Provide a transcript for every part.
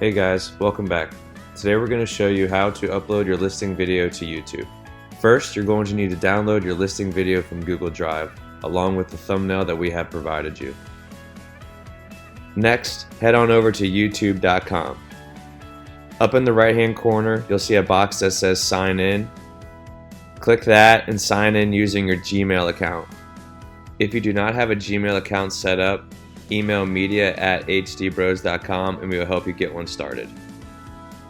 Hey guys, welcome back. Today we're going to show you how to upload your listing video to YouTube. First, you're going to need to download your listing video from Google Drive, along with the thumbnail that we have provided you. Next, head on over to youtube.com. Up in the right hand corner, you'll see a box that says sign in. Click that and sign in using your Gmail account. If you do not have a Gmail account set up, email media@hdbros.com and we will help you get one started.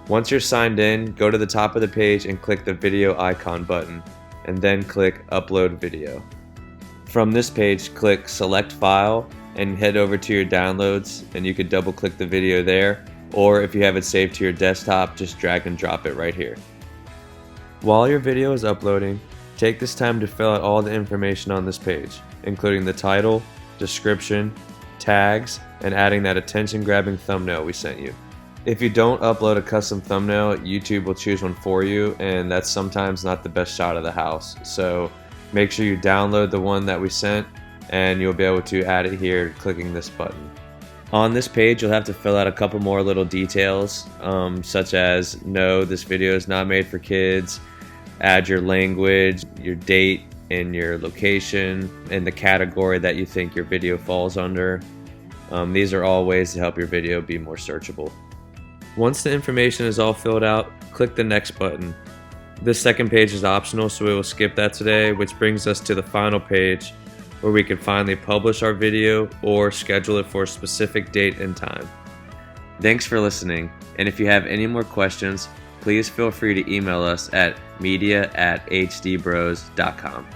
Once you're signed in, go to the top of the page and click the video icon button, and then click Upload Video. From this page, click Select File and head over to your downloads, and you can double click the video there, or if you have it saved to your desktop, just drag and drop it right here. While your video is uploading, take this time to fill out all the information on this page, including the title, description, tags, and adding that attention-grabbing thumbnail we sent you. If you don't upload a custom thumbnail, YouTube will choose one for you, and that's sometimes not the best shot of the house. So make sure you download the one that we sent, and you'll be able to add it here clicking this button. On this page, you'll have to fill out a couple more little details, such as no, this video is not made for kids, add your language, your date, and your location, and the category that you think your video falls under. These are all ways to help your video be more searchable. Once the information is all filled out, click the next button. This second page is optional, so we will skip that today, which brings us to the final page where we can finally publish our video or schedule it for a specific date and time. Thanks for listening, and if you have any more questions, please feel free to email us at media@hdbros.com.